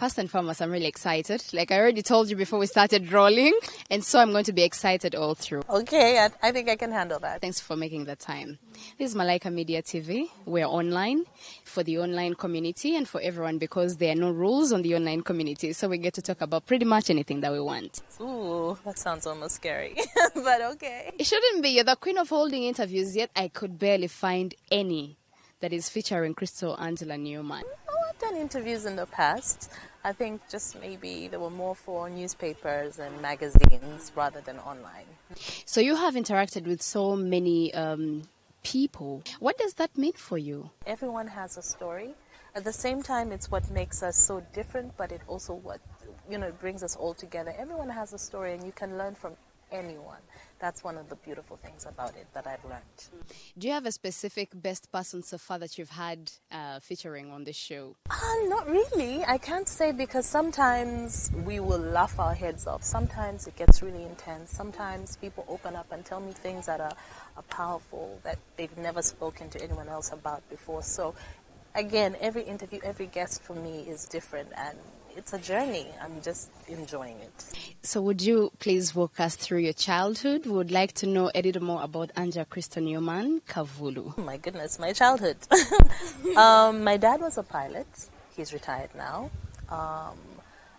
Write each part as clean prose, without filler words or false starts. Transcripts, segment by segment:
first and foremost, I'm really excited. Like I already told you before we started rolling, and so I'm going to be excited all through. Okay, I think I can handle that. Thanks for making the time. This is Malaika Media TV. We're online for the online community and for everyone because there are no rules on the online community. So we get to talk about pretty much anything that we want. Ooh, that sounds almost scary, but okay. It shouldn't be. You're the queen of holding interviews, yet I could barely find any that is featuring Crystal Angela Newman. Oh, I've done interviews in the past. I think just maybe they were more for newspapers and magazines rather than online. So you have interacted with so many people. What does that mean for you? Everyone has a story. At the same time, it's what makes us so different, but it also what, it brings us all together. Everyone has a story and you can learn from anyone. That's one of the beautiful things about it that I've learned. Do you have a specific best person so far that you've had featuring on the show? Not really. I can't say because sometimes we will laugh our heads off. Sometimes it gets really intense. Sometimes people open up and tell me things that are powerful that they've never spoken to anyone else about before. So again, every interview, every guest for me is different and it's a journey. I'm just enjoying it. So would you please walk us through your childhood? We would like to know a little more about Angela Crystal Newman Kavulu. Oh my goodness, my childhood. My dad was a pilot. He's retired now.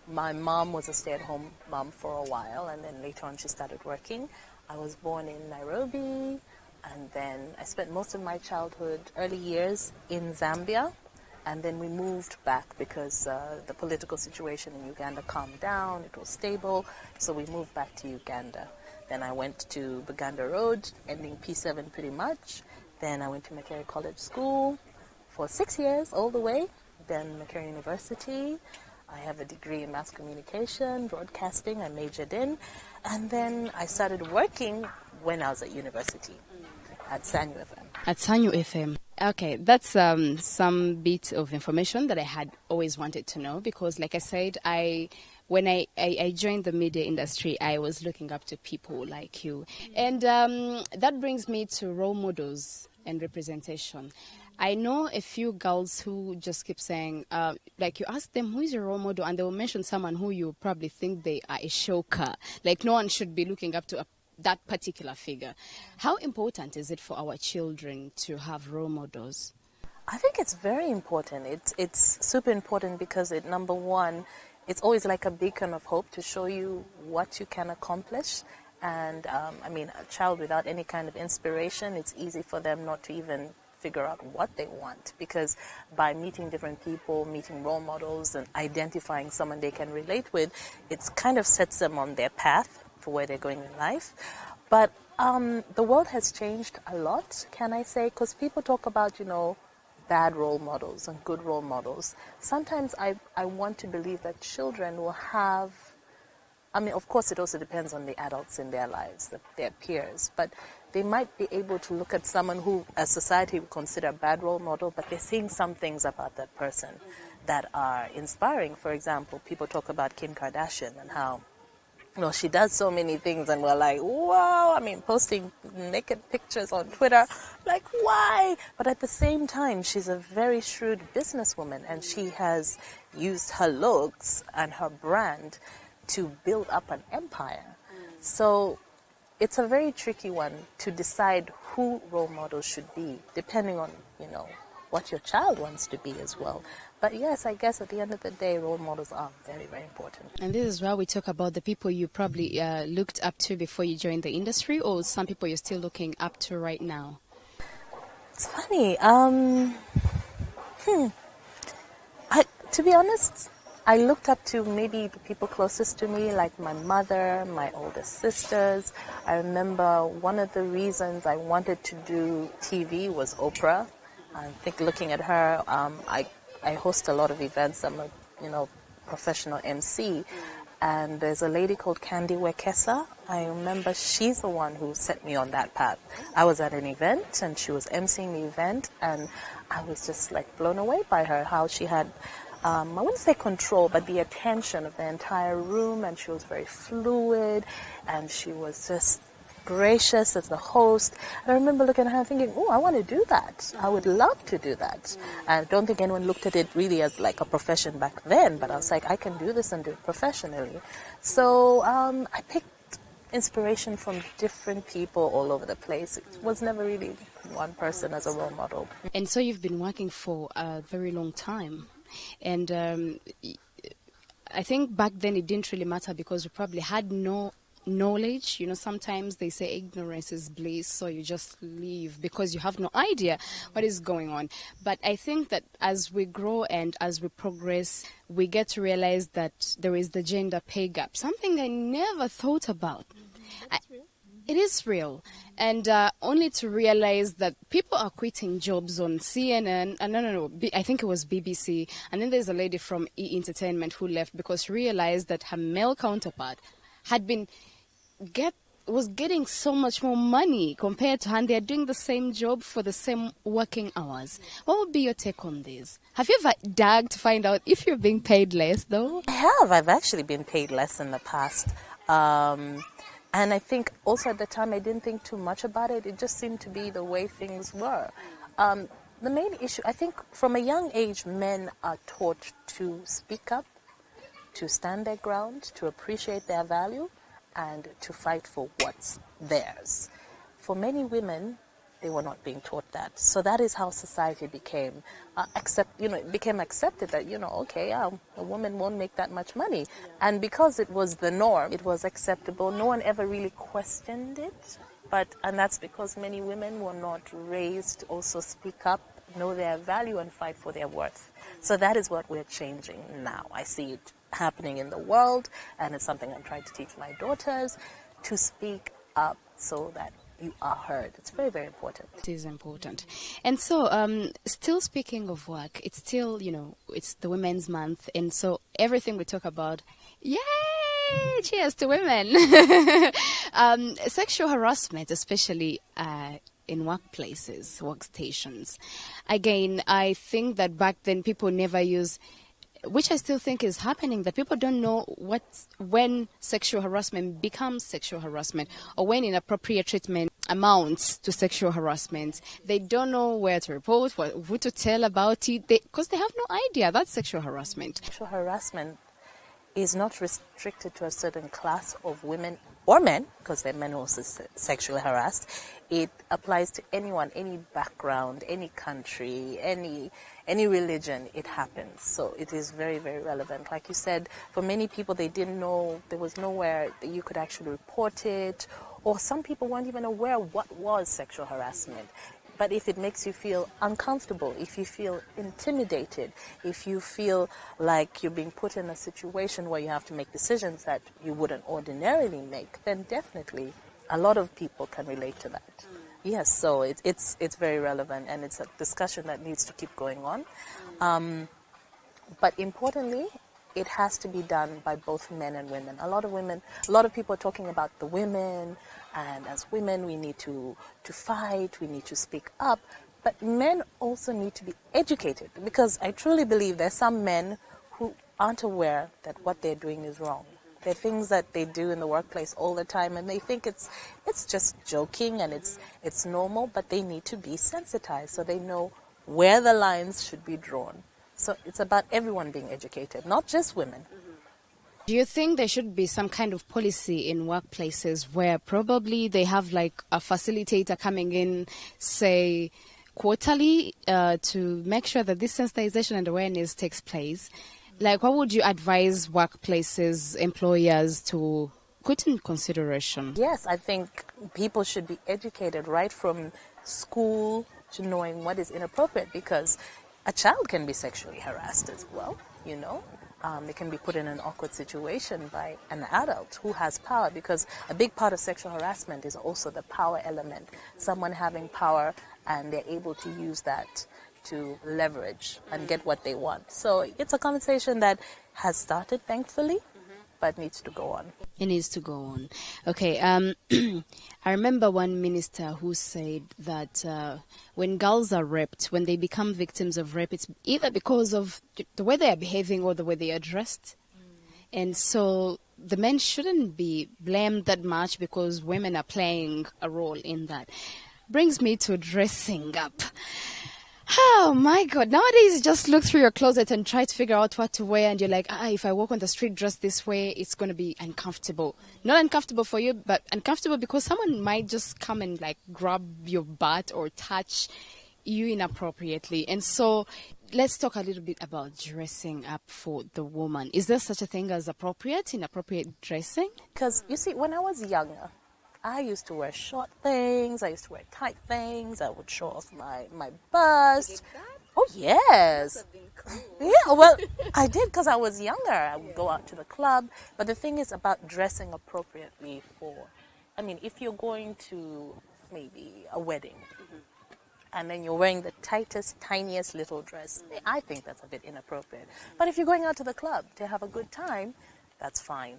My mom was a stay-at-home mom for a while, and then later on she started working. I was born in Nairobi, and then I spent most of my childhood, early years in Zambia. And then we moved back because the political situation in Uganda calmed down. It was stable. So we moved back to Uganda. Then I went to Buganda Road, ending P7 pretty much. Then I went to Makerere College School for 6 years, all the way. Then Makerere University. I have a degree in mass communication, broadcasting, I majored in. And then I started working when I was at university at Sanyu FM. At Sanyu FM. Okay, that's some bit of information that I had always wanted to know because, like I said, when I joined the media industry, I was looking up to people like you. And that brings me to role models and representation. I know a few girls who just keep saying, like you ask them, who is your role model? And they will mention someone who you probably think they are a shocker. Like no one should be looking up to that particular figure. How important is it for our children to have role models? I think it's very important. It's super important because number one, it's always like a beacon of hope to show you what you can accomplish. And a child without any kind of inspiration, it's easy for them not to even figure out what they want, because by meeting different people, meeting role models and identifying someone they can relate with, it kind of sets them on their path for where they're going in life. But the world has changed a lot, can I say, because people talk about, bad role models and good role models. Sometimes I want to believe that children will have, of course it also depends on the adults in their lives, their peers, but they might be able to look at someone who, as society would consider a bad role model, but they're seeing some things about that person that are inspiring. For example, people talk about Kim Kardashian and how she does so many things, and we're like, wow, posting naked pictures on Twitter, like, why? But at the same time, she's a very shrewd businesswoman, and she has used her looks and her brand to build up an empire. So it's a very tricky one to decide who role models should be, depending on, what your child wants to be as well. But yes, I guess at the end of the day, role models are very, very important. And this is where we talk about the people you probably looked up to before you joined the industry, or some people you're still looking up to right now. It's funny. To be honest, I looked up to maybe the people closest to me, like my mother, my older sisters. I remember one of the reasons I wanted to do TV was Oprah. I think looking at her, I host a lot of events. I'm a, professional MC. And there's a lady called Candy Wekesa. I remember she's the one who set me on that path. I was at an event and she was emceeing the event, and I was just like blown away by her, how she had, I wouldn't say control, but the attention of the entire room, and she was very fluid, and she was just gracious as the host. And I remember looking at her thinking, oh, I want to do that. I would love to do that. And I don't think anyone looked at it really as like a profession back then, but I was like, I can do this and do it professionally. So I picked inspiration from different people all over the place. It was never really one person as a role model. And so you've been working for a very long time. And I think back then it didn't really matter because you probably had no knowledge. You know, sometimes they say ignorance is bliss, so you just leave because you have no idea what is going on. But I think that as we grow and as we progress, we get to realize that there is the gender pay gap, something I never thought about. It is real. And only to realize that people are quitting jobs on CNN, I think it was BBC, and then there's a lady from E! Entertainment who left because she realized that her male counterpart had been was getting so much more money compared to her, and they're doing the same job for the same working hours. What would be your take on this? Have you ever dug to find out if you're being paid less, though? I have. I've actually been paid less in the past. And I think also at the time I didn't think too much about it. It just seemed to be the way things were. The main issue, I think from a young age, men are taught to speak up, to stand their ground, to appreciate their value, and to fight for what's theirs. For many women, they were not being taught that. So that is how society became it became accepted that, okay, a woman won't make that much money. And because it was the norm, it was acceptable. No one ever really questioned it. And that's because many women were not raised to also speak up, know their value, and fight for their worth. So that is what we're changing now. I see it happening in the world, and it's something I'm trying to teach my daughters, to speak up so that you are heard. It's very, very important. It is important. And so, still speaking of work, it's still, it's the Women's Month, and so everything we talk about, yay! Cheers to women! Sexual harassment, especially in workplaces, workstations. Again, I think that back then people never use, which I still think is happening, that people don't know when sexual harassment becomes sexual harassment or when inappropriate treatment amounts to sexual harassment. They don't know where to report, who to tell about it, because they have no idea that's sexual harassment. Sexual harassment is not restricted to a certain class of women or men, because there are men also sexually harassed. It applies to anyone, any background, any country, any religion. It happens. So it is very, very relevant. Like you said, for many people, they didn't know, there was nowhere that you could actually report it, or some people weren't even aware what was sexual harassment. But if it makes you feel uncomfortable, if you feel intimidated, if you feel like you're being put in a situation where you have to make decisions that you wouldn't ordinarily make, then definitely a lot of people can relate to that. Yes, so it's very relevant, and it's a discussion that needs to keep going on. But importantly, it has to be done by both men and women. A lot of people are talking about the women, and as women we need to fight, we need to speak up. But men also need to be educated, because I truly believe there's some men who aren't aware that what they're doing is wrong. There are things that they do in the workplace all the time, and they think it's just joking and it's normal, but they need to be sensitized so they know where the lines should be drawn. So it's about everyone being educated, not just women. Do you think there should be some kind of policy in workplaces where probably they have like a facilitator coming in, say, quarterly to make sure that this sensitization and awareness takes place? Like, what would you advise workplaces, employers to put in consideration? Yes, I think people should be educated right from school to knowing what is inappropriate, because a child can be sexually harassed as well, They can be put in an awkward situation by an adult who has power, because a big part of sexual harassment is also the power element. Someone having power and they're able to use that to leverage and get what they want. So it's a conversation that has started, thankfully, but needs to go on. It needs to go on. Okay. I remember one minister who said that when girls are raped, when they become victims of rape, it's either because of the way they are behaving or the way they are dressed. And so the men shouldn't be blamed that much because women are playing a role in that. Brings me to dressing up. Oh my God. Nowadays, you just look through your closet and try to figure out what to wear. And you're like, if I walk on the street dressed this way, it's going to be uncomfortable. Not uncomfortable for you, but uncomfortable because someone might just come and like grab your butt or touch you inappropriately. And so let's talk a little bit about dressing up for the woman. Is there such a thing as inappropriate dressing? Because, you see, when I was younger, I used to wear short things. I used to wear tight things. I would show off my bust. Oh, yes. Yeah, well, I did because I was younger. I would go out to the club. But the thing is about dressing appropriately if you're going to maybe a wedding, and then you're wearing the tightest, tiniest little dress, I think that's a bit inappropriate. But if you're going out to the club to have a good time, that's fine.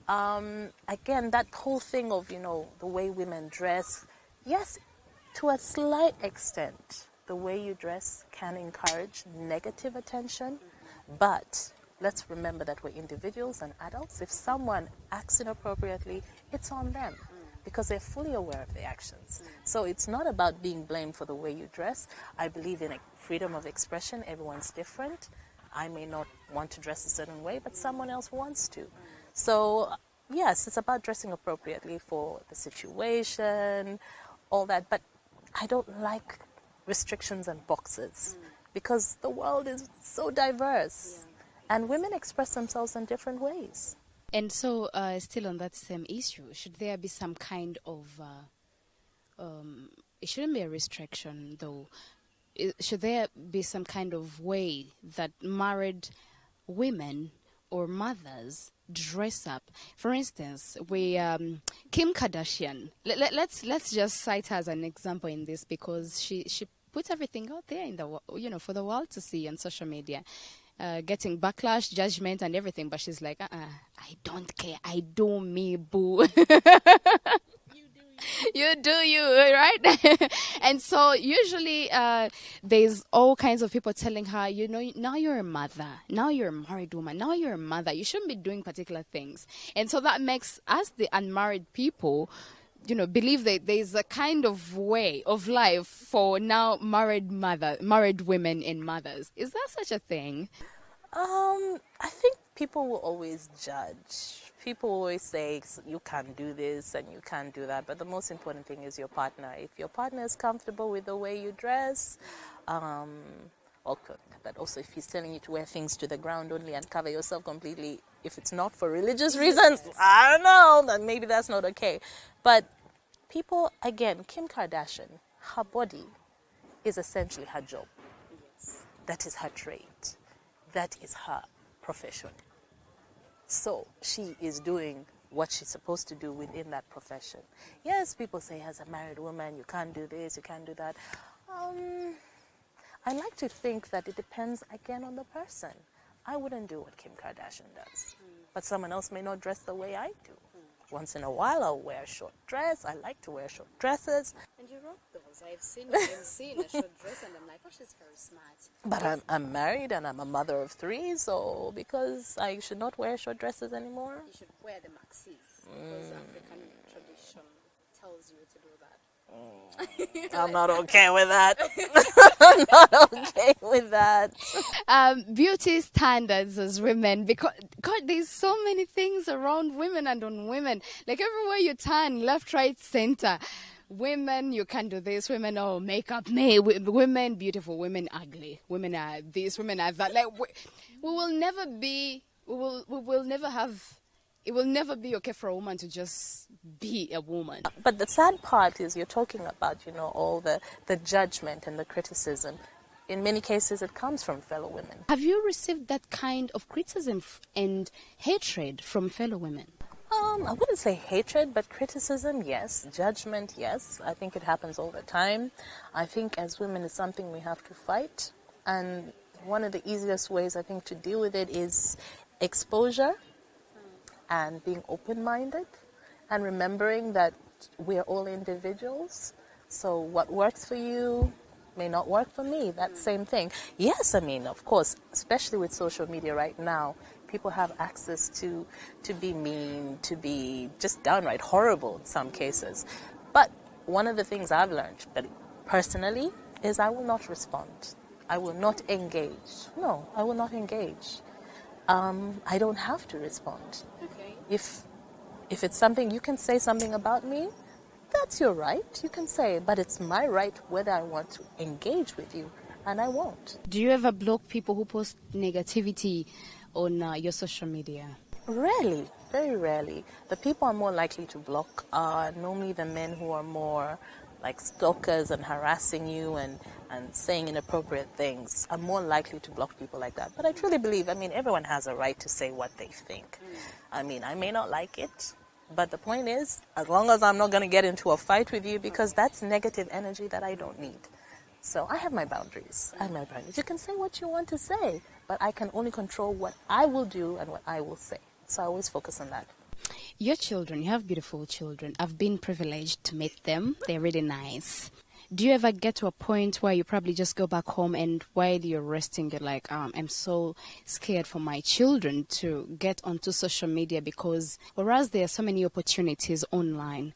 Again, that whole thing of, the way women dress, yes, to a slight extent, the way you dress can encourage negative attention, but let's remember that we're individuals and adults. If someone acts inappropriately, it's on them because they're fully aware of their actions. So it's not about being blamed for the way you dress. I believe in freedom of expression. Everyone's different. I may not want to dress a certain way, but someone else wants to. So, yes, it's about dressing appropriately for the situation, all that. But I don't like restrictions and boxes because the world is so diverse. And women express themselves in different ways. And so, still on that same issue, should there be some kind of... it shouldn't be a restriction, though. Should there be some kind of way that married women or mothers dress up? For instance, Kim Kardashian. Let's just cite her as an example in this because she puts everything out there in the for the world to see on social media, getting backlash, judgment, and everything. But she's like, I don't care. I do me, boo. You do you, right? And so usually there's all kinds of people telling her, now you're a mother, now you're a married woman, now you're a mother, you shouldn't be doing particular things. And so that makes us, the unmarried people, believe that there's a kind of way of life for now married women and mothers. Is there such a thing? I think people will always judge. People always say you can't do this and you can't do that, but the most important thing is your partner. If your partner is comfortable with the way you dress, but also if he's telling you to wear things to the ground only and cover yourself completely, if it's not for religious reasons, I don't know, then maybe that's not okay. But people, again, Kim Kardashian, her body is essentially her job. Yes. That is her trade. That is her profession. So she is doing what she's supposed to do within that profession. Yes, people say as a married woman, you can't do this, you can't do that. I like to think that it depends, again, on the person. I wouldn't do what Kim Kardashian does, but someone else may not dress the way I do. Once in a while, I'll wear a short dress. I like to wear short dresses. And you rock those. I've seen you in a short dress, and I'm like, oh, she's very smart. But I'm married, and I'm a mother of 3, so because I should not wear short dresses anymore. You should wear the maxis, because African tradition tells you to do that. I'm not okay with that. I'm not okay with that. Beauty standards as women, because God, there's so many things around women and on women. Like everywhere you turn, left, right, center. Women, you can't do this. Women, makeup, women, beautiful. Women, ugly. Women are this. Women are that. Like we will never be. We will never have. It will never be okay for a woman to just be a woman. But the sad part is you're talking about, all the judgment and the criticism. In many cases, it comes from fellow women. Have you received that kind of criticism and hatred from fellow women? I wouldn't say hatred, but criticism, yes. Judgment, yes. I think it happens all the time. I think as women, it's something we have to fight. And one of the easiest ways, I think, to deal with it is exposure and being open-minded and remembering that we're all individuals. So what works for you may not work for me. That same thing. Yes, of course, especially with social media right now, people have access to be mean, to be just downright horrible in some cases. But one of the things I've learned, but personally, is I will not respond. I will not engage. No, I will not engage. I don't have to respond. Okay. If it's something, you can say something about me, that's your right. You can say it, but it's my right whether I want to engage with you, and I won't. Do you ever block people who post negativity on your social media? Rarely, very rarely. The people I'm more likely to block are normally the men who are more like stalkers and harassing you and saying inappropriate things. I'm more likely to block people like that. But I truly believe, everyone has a right to say what they think. I may not like it, but the point is, as long as I'm not going to get into a fight with you, because that's negative energy that I don't need. So I have my boundaries. You can say what you want to say, but I can only control what I will do and what I will say. So I always focus on that. Your children, you have beautiful children. I've been privileged to meet them. They're really nice. Do you ever get to a point where you probably just go back home and while you're resting, you're like, I'm so scared for my children to get onto social media because whereas there are so many opportunities online,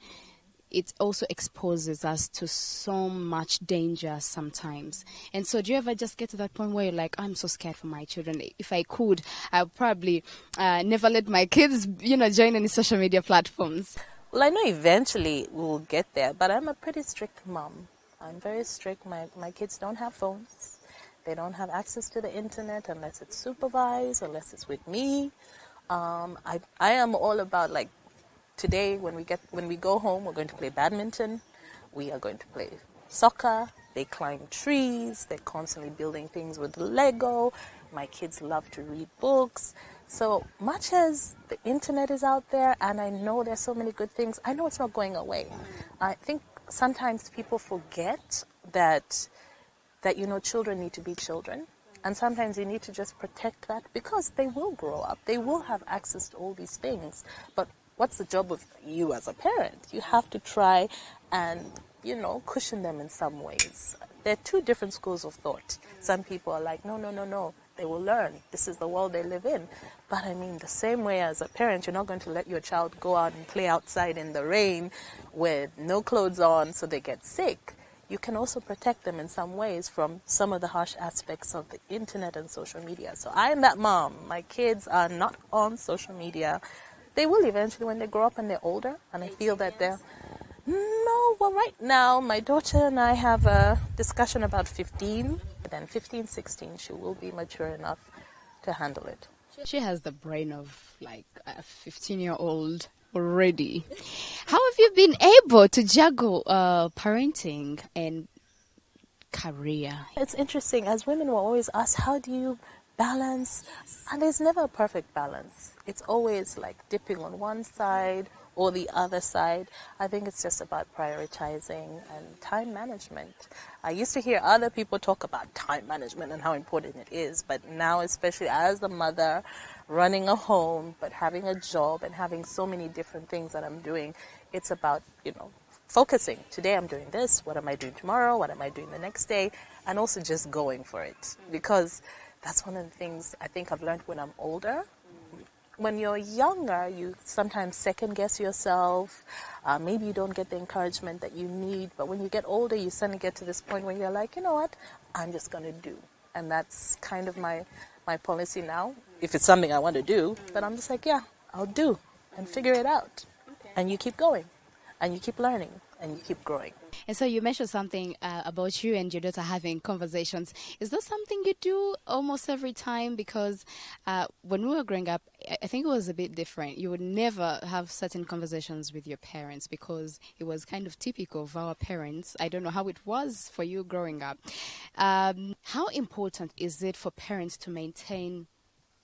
it also exposes us to so much danger sometimes. And so do you ever just get to that point where you're like, I'm so scared for my children. If I could, I'll probably never let my kids, join any social media platforms. Well, I know eventually we'll get there, but I'm a pretty strict mom. I'm very strict. My kids don't have phones. They don't have access to the internet unless it's supervised, unless it's with me. I am all about like, today, when we go home, we're going to play badminton. We are going to play soccer. They climb trees. They're constantly building things with Lego. My kids love to read books. So much as the internet is out there, and I know there's so many good things, I know it's not going away. I think sometimes people forget that children need to be children. And sometimes you need to just protect that because they will grow up. They will have access to all these things. But what's the job of you as a parent? You have to try and, cushion them in some ways. There are two different schools of thought. Some people are like, no. They will learn. This is the world they live in. But the same way as a parent, you're not going to let your child go out and play outside in the rain with no clothes on so they get sick. You can also protect them in some ways from some of the harsh aspects of the internet and social media. So I am that mom. My kids are not on social media. They will eventually when they grow up and they're older, and I feel that they're... No, well, right now, my daughter and I have a discussion about 15. Then 15, 16, she will be mature enough to handle it. She has the brain of like a 15-year-old already. How have you been able to juggle parenting and career? It's interesting. As women, we're always asked, how do you balance? And there's never a perfect balance. It's always like dipping on one side or the other side. I think it's just about prioritizing and time management. I used to hear other people talk about time management and how important it is, but now, especially as a mother running a home, but having a job and having so many different things that I'm doing, it's about, focusing. Today I'm doing this. What am I doing tomorrow? What am I doing the next day? And also just going for it. Because that's one of the things I think I've learned when I'm older. When you're younger, you sometimes second guess yourself. Maybe you don't get the encouragement that you need. But when you get older, you suddenly get to this point where you're like, you know what? I'm just going to do. And that's kind of my policy now. If it's something I want to do, but I'm just like, yeah, I'll do and figure it out. Okay. And you keep going and you keep learning and you keep growing. And so you mentioned something about you and your daughter having conversations. Is that something you do almost every time? Because when we were growing up, I think it was a bit different. You would never have certain conversations with your parents because it was kind of typical of our parents. I don't know how it was for you growing up. How important is it for parents to maintain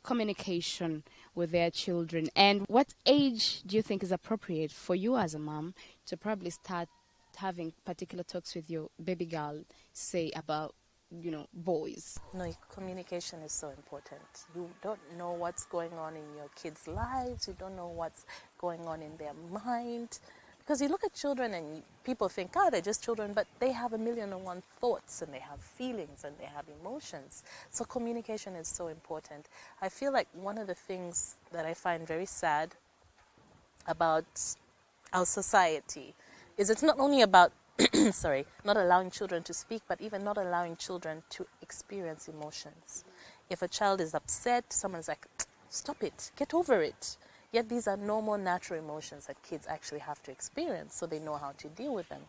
communication with their children? And what age do you think is appropriate for you as a mom to probably start having particular talks with your baby girl, say about, boys? No, communication is so important. You don't know what's going on in your kids' lives. You don't know what's going on in their mind. Because you look at children and people think, oh, they're just children, but they have 1,000,001 thoughts and they have feelings and they have emotions. So communication is so important. I feel like one of the things that I find very sad about our society is it's not only about, sorry, not allowing children to speak, but even not allowing children to experience emotions. If a child is upset, someone's like, stop it, get over it. Yet these are normal, natural emotions that kids actually have to experience, so they know how to deal with them.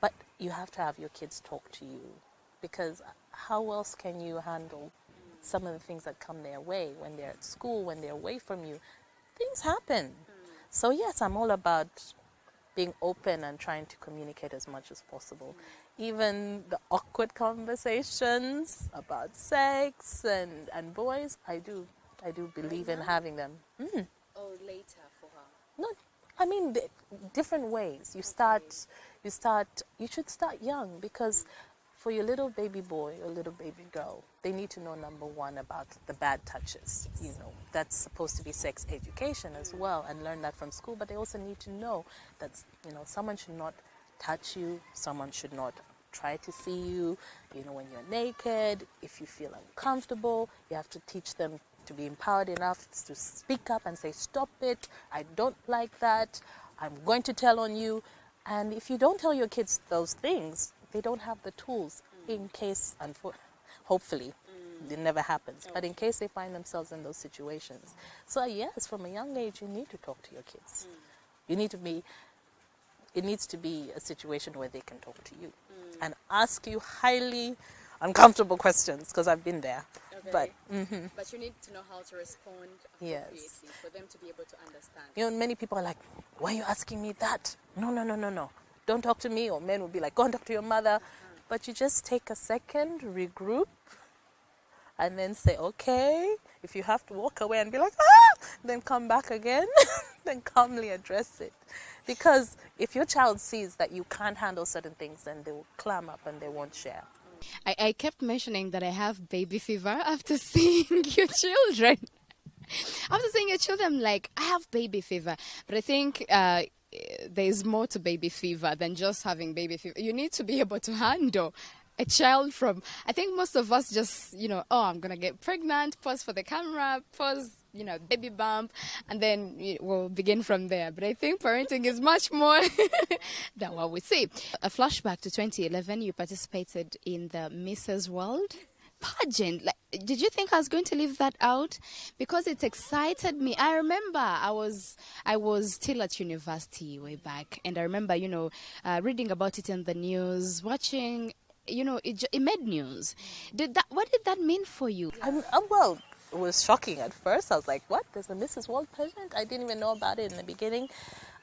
But you have to have your kids talk to you, because how else can you handle some of the things that come their way when they're at school, when they're away from you? Things happen. So yes, I'm all about being open and trying to communicate as much as possible. Even the awkward conversations about sex and boys, I do believe in having them. Or later for her? No, I mean different ways. You should start young, because for your little baby boy or little baby girl, they need to know, number one, about the bad touches. You know, that's supposed to be sex education as well, and learn that from school. But they also need to know that, you know, someone should not touch you, someone should not try to see you, you know, when you're naked. If you feel uncomfortable, you have to teach them to be empowered enough to speak up and say, stop it, I don't like that, I'm going to tell on you. And if you don't tell your kids those things, they don't have the tools in case, hopefully, it never happens, but in case they find themselves in those situations. So yes, from a young age, you need to talk to your kids. It needs to be a situation where they can talk to you and ask you highly uncomfortable questions, because I've been there. Okay. But you need to know how to respond appropriately for them to be able to understand. You know, many people are like, why are you asking me that? No. Don't talk to me. Or men will be like, go and talk to your mother. But you just take a second, regroup, and then say, okay. If you have to walk away and be like, then come back again, then calmly address it. Because if your child sees that you can't handle certain things, then they will clam up and they won't share. I kept mentioning that I have baby fever after seeing your children. After seeing your children, I'm like, I have baby fever. But I think there's more to baby fever than just having baby fever. You need to be able to handle a child from, I think most of us just, you know, oh, I'm going to get pregnant, pause for the camera, pause, you know, baby bump, and then we'll begin from there. But I think parenting is much more than what we see. A flashback to 2011, you participated in the Mrs. World pageant. Like, did you think I was going to leave that out? Because it excited me. I remember I was still at university way back, and I remember, you know, reading about it in the news, watching, you know, it made news. What did that mean for you? Well, it was shocking at first. I was like, what? There's a Mrs. World pageant? I didn't even know about it in the beginning.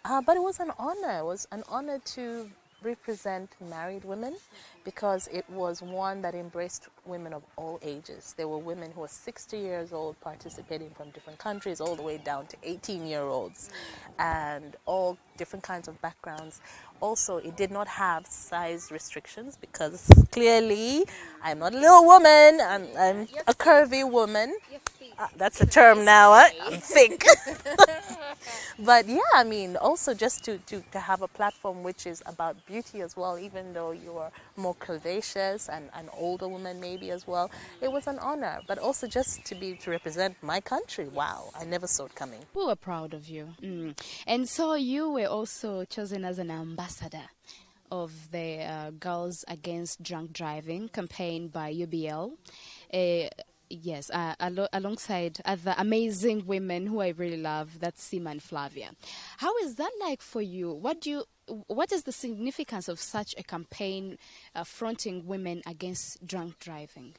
But it was an honor. It was an honor to represent married women, because it was one that embraced women of all ages. There were women who were 60 years old participating from different countries, all the way down to 18-year-olds, and all different kinds of backgrounds. Also, it did not have size restrictions, because clearly I'm not a little woman, I'm a curvy woman. That's a term now, I'm thick. But yeah, I mean, also just to have a platform which is about beauty as well, even though you are more curvaceous and an older woman maybe as well, it was an honor. But also just to represent my country, wow, I never saw it coming. We were proud of you. And so you were also chosen as an ambassador of the Girls Against Drunk Driving campaign by UBL. Yes, alongside other amazing women who I really love, that's Sima and Flavia. How is that like for you? What is the significance of such a campaign fronting women against drunk driving?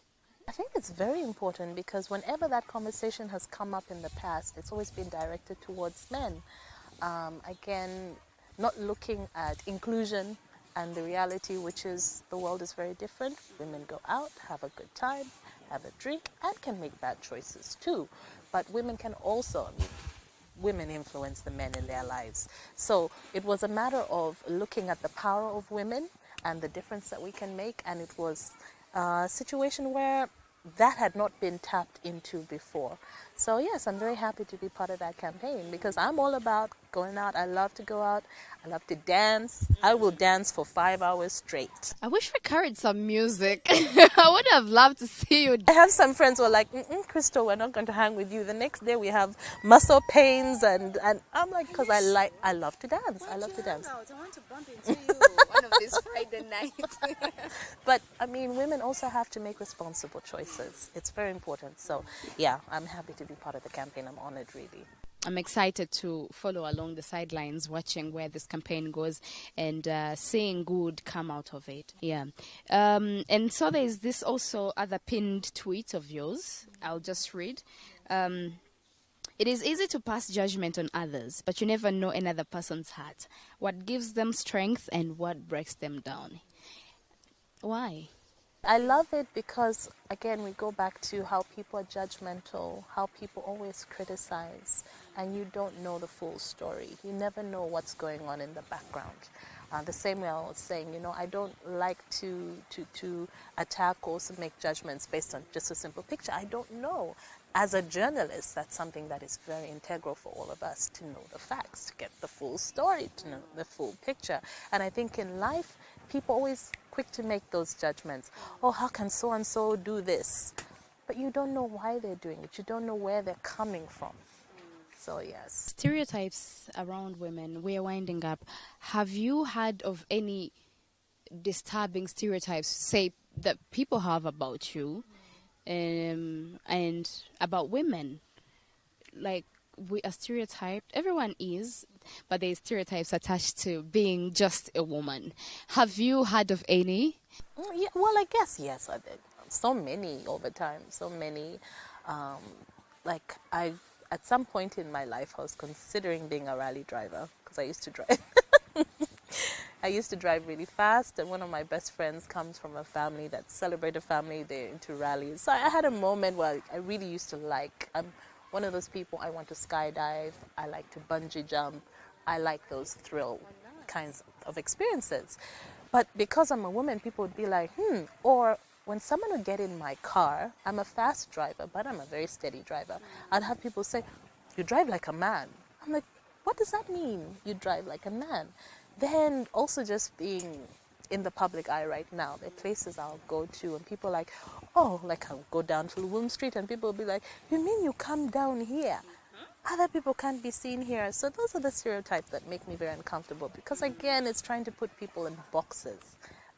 I think it's very important, because whenever that conversation has come up in the past, it's always been directed towards men. Again, not looking at inclusion and the reality, which is the world is very different. Women go out, have a good time, have a drink, and can make bad choices too. But women can also, women influence the men in their lives. So it was a matter of looking at the power of women and the difference that we can make. And it was a situation where that had not been tapped into before. So yes, I'm very happy to be part of that campaign because I'm all about going out. I love to go out. I love to dance. I will dance for 5 hours straight. I wish we carried some music. I would have loved to see you. I have some friends who are like, Crystal, we're not going to hang with you. The next day we have muscle pains, and I'm like, because I love to dance. I love to dance. I want to bump into you one of these Friday nights. But I mean, women also have to make responsible choices. It's very important. So yeah, I'm happy to be part of the campaign. I'm honored, really. I'm excited to follow along the sidelines, watching where this campaign goes and seeing good come out of it. Yeah. And so there's this also other pinned tweet of yours. I'll just read. It is easy to pass judgment on others, but you never know another person's heart. What gives them strength and what breaks them down. Why? I love it because, again, we go back to how people are judgmental, how people always criticize, and you don't know the full story. You never know what's going on in the background. The same way I was saying, I don't like to attack or to make judgments based on just a simple picture. I don't know. As a journalist, that's something that is very integral for all of us, to know the facts, to get the full story, to know the full picture. And I think in life, people always quick to make those judgments. Oh, how can so-and-so do this? But you don't know why they're doing it. You don't know where they're coming from. So, yes. Stereotypes around women. We are winding up. Have you heard of any disturbing stereotypes, say, that people have about you and about women? Like, we are stereotyped. Everyone is, but there's stereotypes attached to being just a woman. Have you heard of any? Yeah, well, I guess, yes, I did. So many over time. So many. At some point in my life, I was considering being a rally driver because I used to drive. I used to drive really fast, and one of my best friends comes from a family that celebrated family. They're into rallies. So I had a moment where I really used to I'm one of those people. I want to skydive. I like to bungee jump. I like those thrill kinds of experiences. But because I'm a woman, people would be like, or when someone would get in my car, I'm a fast driver, but I'm a very steady driver. I'd have people say, you drive like a man. I'm like, what does that mean, you drive like a man? Then also just being in the public eye right now, there are places I'll go to and people are like, oh, like I'll go down to William Street and people will be like, you mean you come down here? Other people can't be seen here. So those are the stereotypes that make me very uncomfortable because, again, it's trying to put people in boxes.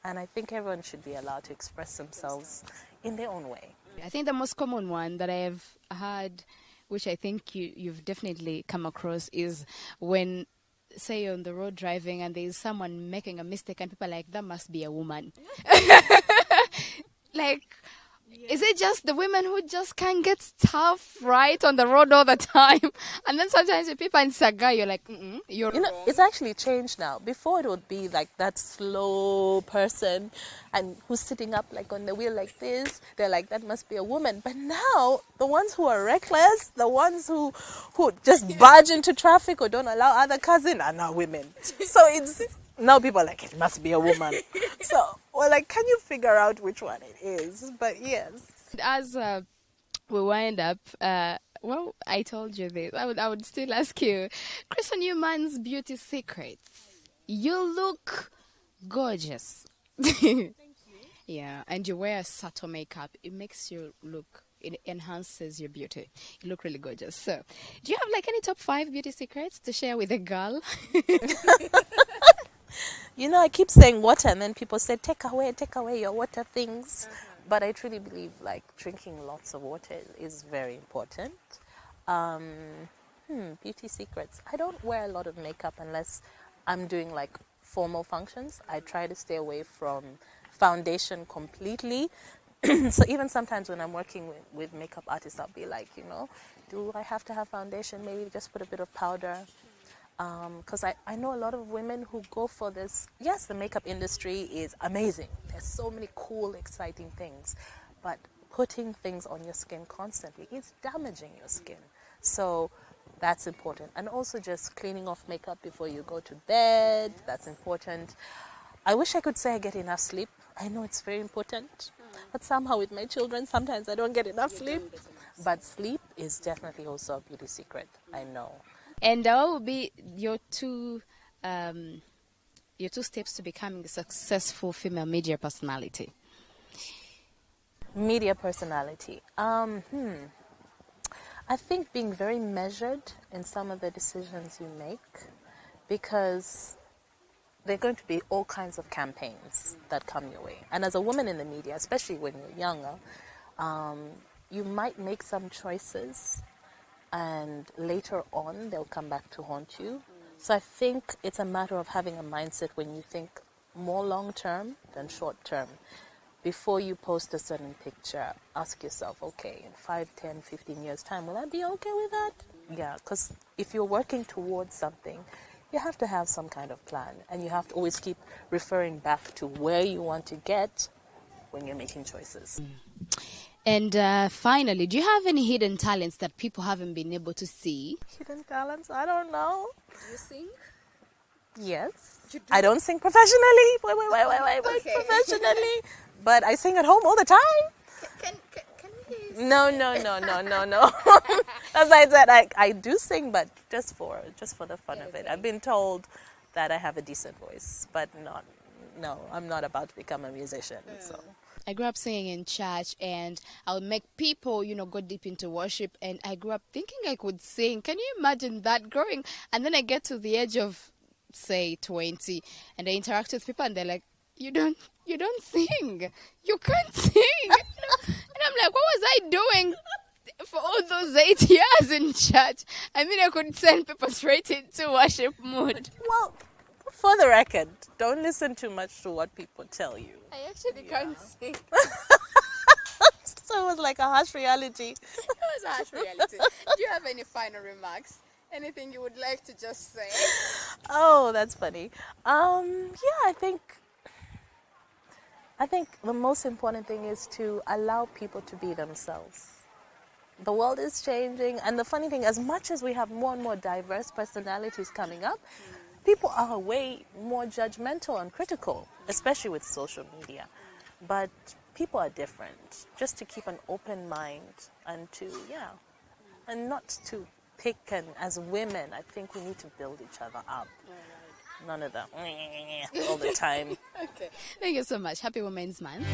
And I think everyone should be allowed to express themselves in their own way. I think the most common one that I have heard, which I think you've definitely come across, is when, say, you're on the road driving and there's someone making a mistake and people are like, that must be a woman. Like, is it just the women who just can't get stuff right on the road all the time? And then sometimes with people in Saga, you're like, you're wrong. It's actually changed now. Before it would be like that slow person and who's sitting up like on the wheel like this. They're like, that must be a woman. But now, the ones who are reckless, the ones who just barge into traffic or don't allow other cars in are now women. So it's... Now people are like, it must be a woman. So, well, like, can you figure out which one it is? But yes. As we wind up, well, I told you this. I would still ask you, Crystal Newman's beauty secrets. You look gorgeous. Thank you. Yeah, and you wear subtle makeup. It makes you look, it enhances your beauty. You look really gorgeous. So, do you have like any top 5 beauty secrets to share with a girl? I keep saying water, and then people say, take away your water things. But I truly believe, like, drinking lots of water is very important. Beauty secrets. I don't wear a lot of makeup unless I'm doing, like, formal functions. I try to stay away from foundation completely. So even sometimes when I'm working with makeup artists, I'll be like, do I have to have foundation? Maybe just put a bit of powder. Because I know a lot of women who go for this. Yes, the makeup industry is amazing. There's so many cool, exciting things. But putting things on your skin constantly is damaging your skin. So that's important. And also just cleaning off makeup before you go to bed. That's important. I wish I could say I get enough sleep. I know it's very important. But somehow with my children, sometimes I don't get enough sleep. But sleep is definitely also a beauty secret, I know. And what would be your two steps to becoming a successful female media personality? Media personality. I think being very measured in some of the decisions you make, because there are going to be all kinds of campaigns that come your way. And as a woman in the media, especially when you're younger, you might make some choices and later on they'll come back to haunt you. So I think it's a matter of having a mindset when you think more long term than short term. Before you post a certain picture, ask yourself, okay, in 5, 10, 15 years' time, will I be okay with that? Yeah, because if you're working towards something, you have to have some kind of plan, and you have to always keep referring back to where you want to get when you're making choices. And finally, do you have any hidden talents that people haven't been able to see? Hidden talents? I don't know. Do you sing? Yes. I don't sing professionally. Wait. Okay. Professionally. But I sing at home all the time. Can we No. As I said, I do sing, but just for the fun of it. I've been told that I have a decent voice, but I'm not about to become a musician. So I grew up singing in church, and I would make people, go deep into worship. And I grew up thinking I could sing. Can you imagine that growing? And then I get to the age of, say, 20, and I interact with people, and they're like, "You don't sing. You can't sing." And I'm like, what was I doing for all those 8 years in church? I mean, I could send people straight into worship mood. Well, for the record, don't listen too much to what people tell you. I actually can't sing. So it was like a harsh reality. It was a harsh reality. Do you have any final remarks? Anything you would like to just say? Oh, that's funny. I think the most important thing is to allow people to be themselves. The world is changing, and the funny thing, as much as we have more and more diverse personalities coming up, people are way more judgmental and critical, especially with social media. But people are different. Just to keep an open mind and and not to pick, and as women, I think we need to build each other up. None of that all the time. Okay. Thank you so much. Happy Women's Month.